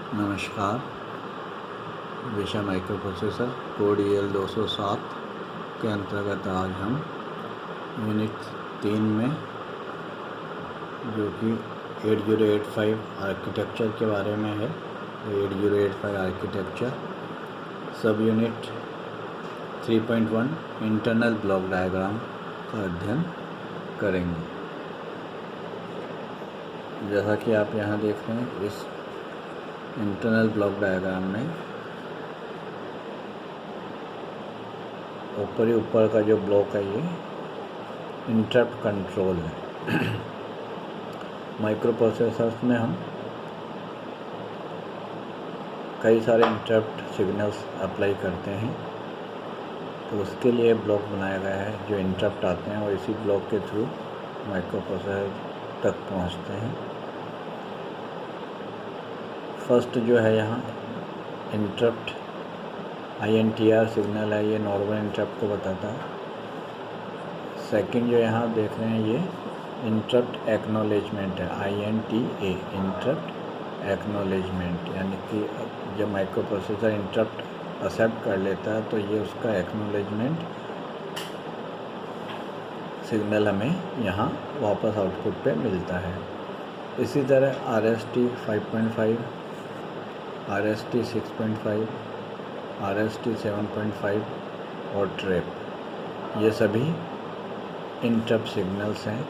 नमस्कार। विषय micro processor code EL 207 के अंतर्गत आज हम यूनिट 3 में जो कि 8085 आर्किटेक्चर के बारे में है, 8085 आर्किटेक्चर सब यूनिट 3.1 इंटरनल ब्लॉक डायग्राम का अध्ययन करेंगे। जैसा कि आप यहाँ देख रहे हैं, इस इंटरनल ब्लॉक डायग्राम में ऊपर का जो ब्लॉक है ये इंटरप्ट कंट्रोल है। माइक्रो प्रोसेसर्स में हम कई सारे इंटरप्ट सिग्नल्स अप्लाई करते हैं, तो उसके लिए ब्लॉक बनाया गया है। जो इंटरप्ट आते हैं वो इसी ब्लॉक के थ्रू माइक्रो प्रोसेसर तक पहुंचते हैं। फर्स्ट जो है यहाँ इंटरप्ट INTR सिग्नल है, ये नॉर्मल इंटरप्ट को बताता है। सेकंड जो यहाँ देख रहे हैं ये इंटरप्ट एक्नॉलेजमेंट है, INTA इंटरप्ट एक्नॉलेजमेंट, यानी कि जब माइक्रो प्रोसेसर इंटरप्ट एक्सेप्ट कर लेता है तो ये उसका एक्नॉलेजमेंट सिग्नल हमें यहाँ वापस आउटपुट पे मिलता है। इसी तरह RST 5.5, RST 6.5, RST 7.5 और ट्रैप, ये सभी इंटरप्ट सिग्नल्स हैं।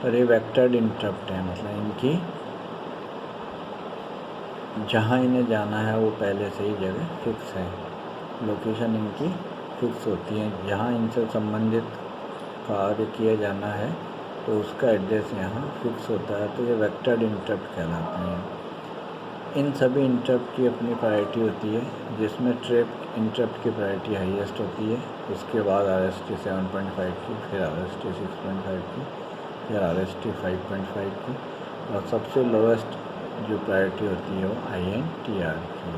और ये वेक्टर्ड इंटरप्ट है, मतलब इनकी जहाँ इन्हें जाना है वो पहले से ही जगह फिक्स है, लोकेशन इनकी फिक्स होती है। जहाँ इनसे संबंधित कार्य किया जाना है तो उसका एड्रेस यहाँ फिक्स होता है, तो ये वेक्टर्ड इंटरप्ट कहलाते हैं। इन सभी इंटरप्ट की अपनी प्रायोरिटी होती है, जिसमें ट्रैप इंटरप्ट की प्रायोरिटी हाईएस्ट होती है, उसके बाद RST 7.5 की, फिर RST 6.5 की, फिर RST 5.5 की, और सबसे लोवेस्ट जो प्रायोरिटी होती है वो INTR की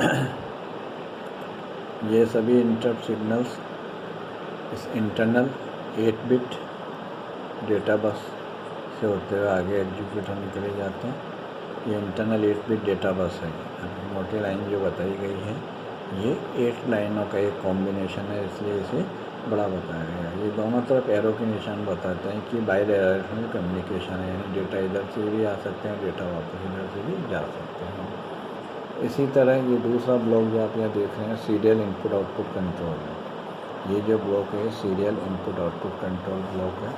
है। ये सभी इंटरप्ट सिग्नल्स इस इंटरनल 8-बिट डेटा बस से होते हुए आगे एग्जीक्यूट होने के लिए जाते हैं। ये इंटरनल 8-बिट डेटा बस है। मोटी लाइन जो बताई गई है ये 8 लाइनों का एक कॉम्बिनेशन है, इसलिए इसे बड़ा बताया गया है। ये दोनों तरफ एरो के निशान बताते हैं कि बाई डायरेक्शनल कम्युनिकेशन है, यानी डेटा इधर से भी आ सकते हैं, डेटा वापस इधर से भी जा सकते हैं। इसी तरह ये दूसरा ब्लॉक जो आप यहाँ देख रहे हैं सीरियल इनपुट आउटपुट कंट्रोल है। ये जो ब्लॉक है serial input output control block है।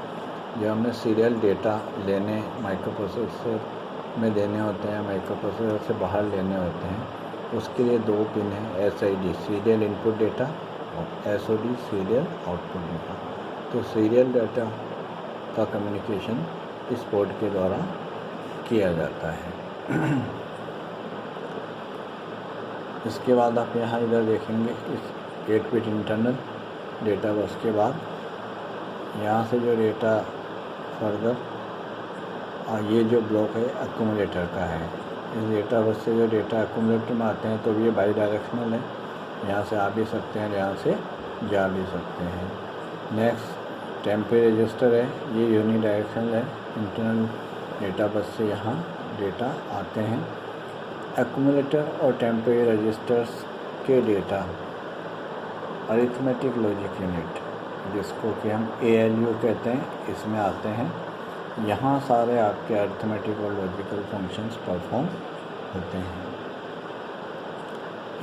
जब हमें सीरियल डेटा लेने माइक्रो प्रोसेसर में देने होते हैं, माइक्रो प्रोसेसर से बाहर लेने होते हैं, उसके लिए 2 पिन है, SID सीरियल इनपुट डेटा और SOD सीरियल आउटपुट डेटा। तो सीरियल डेटा का कम्युनिकेशन इस पोर्ट के द्वारा किया जाता है। इसके बाद आप यहाँ इधर देखेंगे इस 8-बिट इंटरनल डेटा बस के बाद यहाँ से जो डेटा फर्दर ये जो ब्लॉक है एक्यूमुलेटर का है। इस डेटा बस से जो डेटा एक्यूमुलेटर में आते हैं तो ये बाई डायरेक्शनल है, यहाँ से आ भी सकते हैं, यहाँ से जा भी सकते हैं। नेक्स्ट टेम्परेरी रजिस्टर है, ये यूनी डायरेक्शनल है। इंटरनल डेटा बस से यहाँ डेटा आते हैं। एक्यूमुलेटर और टेम्परेरी रजिस्टर्स के डेटा अरिथमेटिक लॉजिक यूनिट, जिसको कि हम ALU कहते हैं, इसमें आते हैं। यहाँ सारे आपके अरिथमेटिक और लॉजिकल फंक्शंस परफॉर्म होते हैं।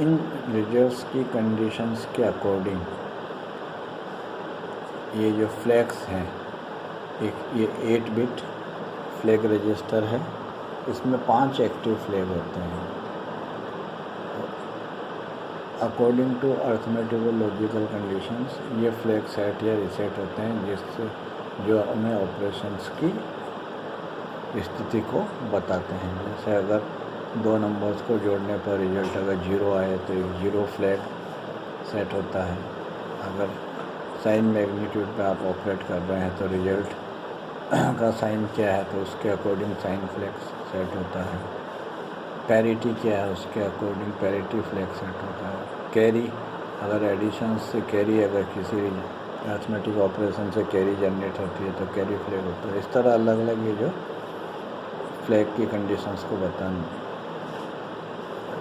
इन रिजल्ट्स की कंडीशंस के अकॉर्डिंग ये जो फ्लैग्स हैं, एक ये 8-बिट फ्लैग रजिस्टर है, इसमें 5 एक्टिव फ्लैग होते हैं। अकॉर्डिंग टू अरिथमेटिक और लॉजिकल कंडीशंस ये फ्लैग सेट या रीसेट होते हैं, जिससे जो हमें ऑपरेशंस की स्थिति को बताते हैं। जैसे अगर 2 नंबर्स को जोड़ने पर रिजल्ट अगर 0 आए तो एक 0 फ्लैग सेट होता है। अगर साइन मैग्नीट्यूड पे आप ऑपरेट कर रहे हैं तो रिजल्ट का साइन क्या है तो उसके अकॉर्डिंग साइन फ्लैग सेट होता है। पैरिटी क्या है उसके अकॉर्डिंग पैरिटी फ्लैग सेट होता है। कैरी, अगर एडिशन से कैरी अगर किसी अरिथमेटिक ऑपरेशन से कैरी जनरेट होती है तो कैरी फ्लैग होता है। इस तरह अलग अलग ये जो फ्लैग की कंडीशंस को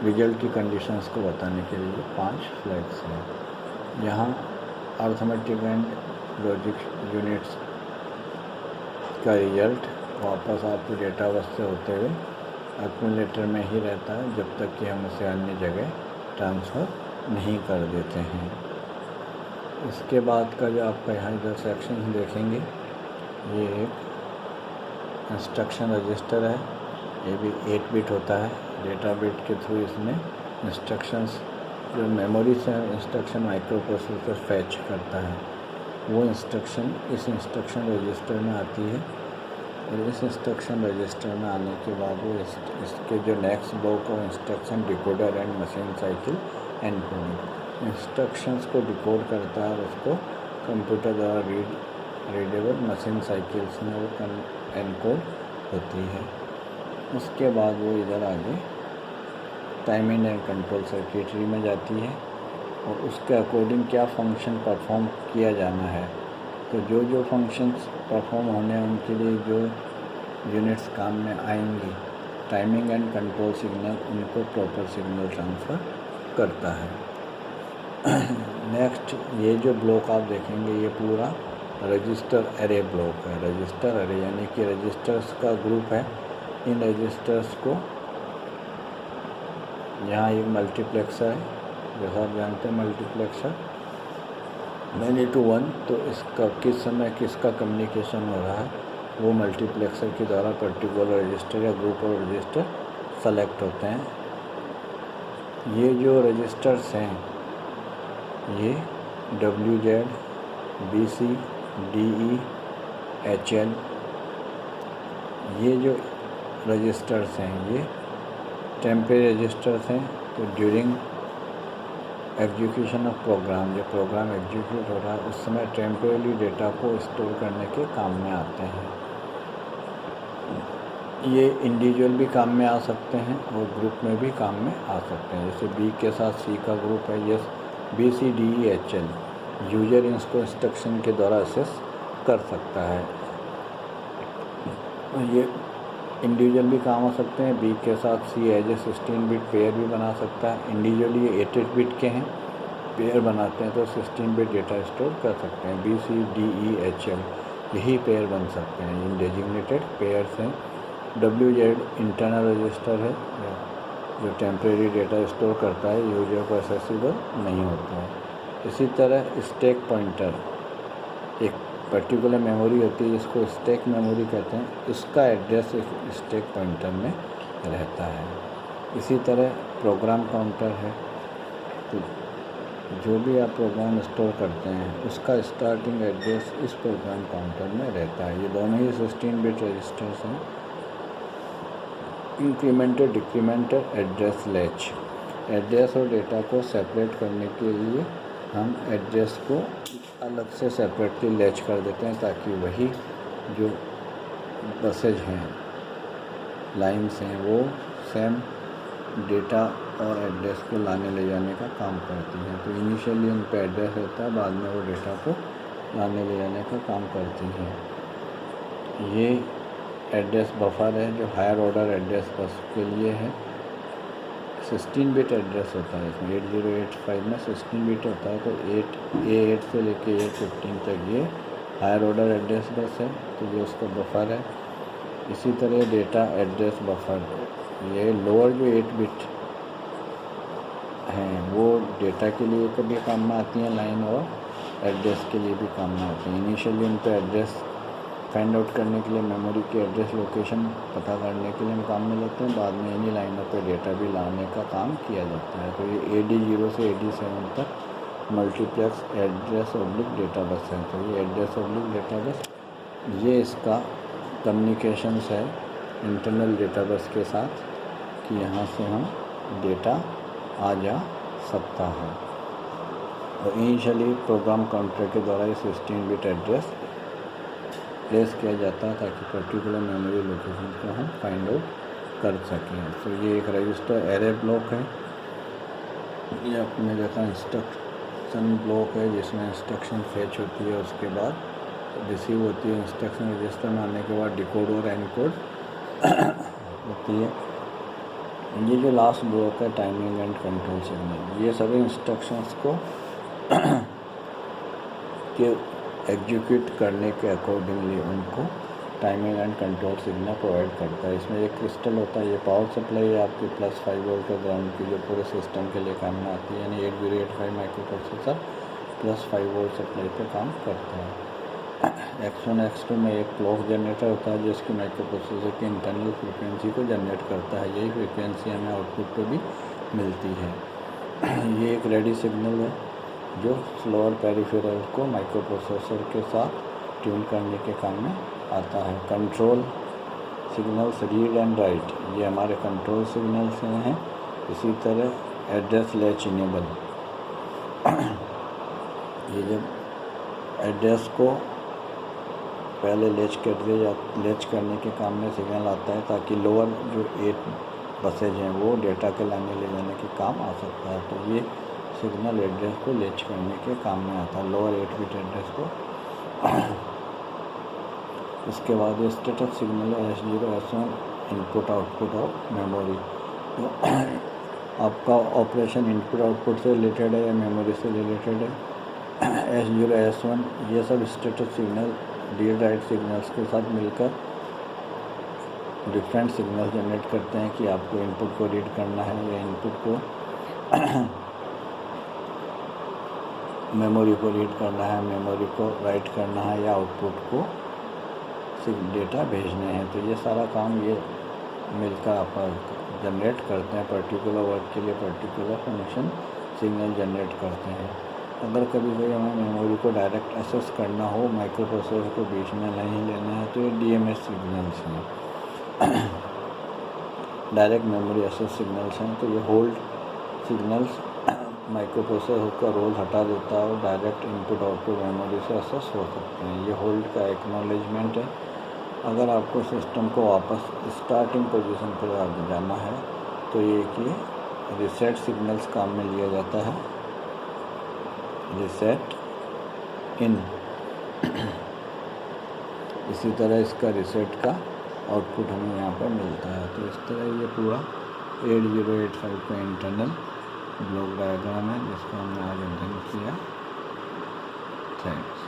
रिजल्ट की कंडीशंस को बताने के लिए 5 फ्लैग्स हैं। यहाँ अर्थमेटिक एंड लॉजिक यूनिट्स का रिजल्ट वापस आपके डेटा बस से होते हुए एक्यूमुलेटर में ही रहता है जब तक कि हम उसे अन्य जगह ट्रांसफ़र नहीं कर देते हैं। इसके बाद का जो आपका यहाँ इधर सेक्शन देखेंगे, ये एक इंस्ट्रक्शन रजिस्टर है। ये भी 8 बिट होता है। डेटा बिट के थ्रू इसमें इंस्ट्रक्शंस जो मेमोरी से इंस्ट्रक्शन माइक्रो प्रोसेसर फैच करता है, वो इंस्ट्रक्शन इस इंस्ट्रक्शन रजिस्टर में आती है। और इस इंस्ट्रक्शन रजिस्टर में आने के बाद वो इसके जो next block of instruction decoder and machine cycle encoding instructions को डिकोड करता है और उसको कंप्यूटर द्वारा रीडेबल मशीन साइकिल्स में वो एनकोड होती है। उसके बाद वो इधर आगे टाइमिंग एंड कंट्रोल सर्किटरी में जाती है और उसके अकॉर्डिंग क्या फंक्शन परफॉर्म किया जाना है। तो जो जो फंक्शंस परफॉर्म होने हैं उनके लिए जो यूनिट्स काम में आएंगी, टाइमिंग एंड कंट्रोल सिग्नल उनको प्रॉपर सिग्नल ट्रांसफ़र करता है। नेक्स्ट ये जो ब्लॉक आप देखेंगे, ये पूरा रजिस्टर एरे ब्लॉक है। रजिस्टर एरे यानी कि रजिस्टर्स का ग्रुप है। इन रजिस्टर्स को यहाँ एक मल्टीप्लेक्सर है, जैसा आप जानते हैं मल्टीप्लेक्सर मैनी टू 1, तो इसका किस समय किसका कम्युनिकेशन हो रहा है वो मल्टीप्लेक्सर के द्वारा पर्टिकुलर रजिस्टर या ग्रुप ऑफ रजिस्टर सेलेक्ट होते हैं। ये जो रजिस्टर्स हैं ये WZ, BC, DE, HL, ये जो रजिस्टर्स हैं ये टेम्परेरी रजिस्टर्स हैं। तो ड्यूरिंग एग्जीक्यूशन ऑफ प्रोग्राम, जब प्रोग्राम एग्जीक्यूट हो रहा है उस समय टेम्परेरी डेटा को स्टोर करने के काम में आते हैं। ये इंडिविजुअल भी काम में आ सकते हैं और ग्रुप में भी काम में आ सकते हैं। जैसे B के साथ C का ग्रुप है, yes BC DE HL, user इसको इंस्ट्रक्शन के द्वारा एक्सेस कर सकता है। ये इंडिविजुअल भी काम आ सकते हैं। B के साथ C as A 16 bit pair भी बना सकता है। इंडिविजुअली ये 8 बिट के हैं, पेयर बनाते हैं तो 16 बिट डेटा स्टोर कर सकते हैं। BC DE HL यही पेयर बन सकते हैं। इन डेजिग्नेटेड पेयर्स हैं। WZ इंटरनल रजिस्टर है जो टेम्परेरी डेटा स्टोर करता है, यूजर को एक्सेसिबल नहीं होता है। इसी तरह स्टैक पॉइंटर, एक पर्टिकुलर मेमोरी होती है जिसको स्टैक मेमोरी कहते हैं, इसका एड्रेस स्टैक पॉइंटर में रहता है। इसी तरह प्रोग्राम काउंटर है, तो जो भी आप प्रोग्राम स्टोर करते हैं उसका स्टार्टिंग एड्रेस इस प्रोग्राम काउंटर में रहता है। ये दोनों ही 16 बिट रजिस्टर्स हैं। इंक्रीमेंटेड डिक्रीमेंटेड एड्रेस लैच, एड्रेस और डेटा को सेपरेट करने के लिए हम एड्रेस को अलग से सेपरेटली लैच कर देते हैं ताकि वही जो बसेज हैं, लाइंस हैं, वो सेम डेटा और एड्रेस को लाने ले जाने का काम करती हैं। तो इनिशियली उन पर एड्रेस रहता है, बाद में वो डेटा को लाने ले जाने का काम करती हैं। ये एड्रेस बफर है जो हायर ऑर्डर एड्रेस बस के लिए है। 16 बिट एड्रेस होता है इसमें। 8085 में 16 बिट होता है, तो A8 से लेके A15 तक ये हायर ऑर्डर एड्रेस बस है, तो ये उसका बफर है। इसी तरह डेटा एड्रेस बफर, ये लोअर जो 8 बिट हैं वो डेटा के लिए कभी काम में आती हैं लाइन, और एड्रेस के लिए भी काम में आती हैं। इनिशियली उन पर एड्रेस फाइंड आउट करने के लिए, मेमोरी की एड्रेस लोकेशन पता करने के लिए हम काम में लेते हैं। बाद में इन्हीं लाइनों पर डेटा भी लाने का काम किया जाता है। तो ये AD0 से AD7 तक multiplex address oblique data bus है। तो ये एड्रेस ऑब्लिक डेटा बस, ये इसका कम्युनिकेशंस है इंटरनल डेटा बस के साथ कि यहाँ से हम डेटा आ जा सकता है। और इनिशियली प्रोग्राम काउंटर के द्वारा ये 16 बिट एड्रेस प्लेस किया जाता है ताकि पर्टिकुलर मेमोरी लोकेशन को हम फाइंड आउट कर सकें। तो ये एक रजिस्टर एरे ब्लॉक है। ये अपने जैसा इंस्ट्रक्शन ब्लॉक है जिसमें इंस्ट्रक्शन फेच होती है, उसके बाद रिसीव होती है। इंस्ट्रक्शन रजिस्टर में आने के बाद डिकोड और एनकोड होती है। ये जो लास्ट ब्लॉक है टाइमिंग एंड कंट्रोल सिग्नल, ये सभी इंस्ट्रक्शंस को के एग्जीक्यूट करने के अकॉर्डिंगली उनको timing and control signal provide करता है। इसमें एक क्रिस्टल होता है, ये पावर सप्लाई है आपकी +5 वोल्ट ग्राउंड की, जो पूरे सिस्टम के लिए काम में आती है। यानी 8085 माइक्रो प्रोसेसर +5 वोल्ट सप्लाई पे काम करता है। X1 X2 में एक क्लॉक जनरेटर होता है जिसकी माइक्रो प्रोसेसर की इंटरनल फ्रिक्वेंसी को जनरेट करता है। यही फ्रिक्वेंसी हमें आउटपुट पे भी मिलती है। ये एक रेडी सिग्नल है जो स्लोअर पेरिफेरल को माइक्रो प्रोसेसर के साथ ट्यून करने के काम में आता है। Control signals read and right, ये हमारे कंट्रोल सिग्नल्स हैं। इसी तरह एड्रेस लैच इनेबल, ये जब एड्रेस को पहले लैच करने के काम में सिग्नल आता है ताकि लोअर जो 8 बसेज हैं वो डेटा के लाने ले जाने के काम आ सकता है। तो ये सिग्नल एड्रेस को लैच करने के काम में आता है, लोअर 8 बिट एड्रेस को। इसके बाद ये स्टेटस सिग्नल है S0 S1 input output of memory. तो आपका ऑपरेशन इनपुट आउटपुट से रिलेटेड है या मेमोरी से रिलेटेड है। S0 S1 ये सब status signal read write signals के साथ मिलकर डिफरेंट सिग्नल जनरेट करते हैं कि आपको इनपुट को रीड करना है या इनपुट को मेमोरी को रीड करना है, मेमोरी को राइट करना है या आउटपुट को डेटा भेजने हैं। तो ये सारा काम ये मिलकर आप जनरेट करते हैं, पर्टिकुलर वर्ड के लिए पर्टिकुलर फंक्शन सिग्नल जनरेट करते हैं। अगर कभी कोई हमें मेमोरी को डायरेक्ट एक्सेस करना हो, माइक्रो प्रोसेसर को बीच में नहीं लेना है, तो ये DMS सिग्नल्स हैं, डायरेक्ट मेमोरी एक्सेस सिग्नल्स हैं। तो ये होल्ड सिग्नल्स माइक्रो प्रोसेसर का रोल हटा देता है और डायरेक्ट इनपुट आउटपुट मेमोरी से एक्सेस हो सकते हैं। ये होल्ड का एक्नॉलेजमेंट है। अगर आपको सिस्टम को वापस स्टार्टिंग पोजीशन पर जाना है तो ये कि रीसेट सिग्नल्स काम में लिया जाता है, रीसेट इन। इसी तरह इसका रीसेट का आउटपुट हमें यहाँ पर मिलता है। तो इस तरह ये पूरा 8085 का इंटरनल ब्लॉक डायग्राम है जिसको हमने आज अध्ययन किया। थैंक्स।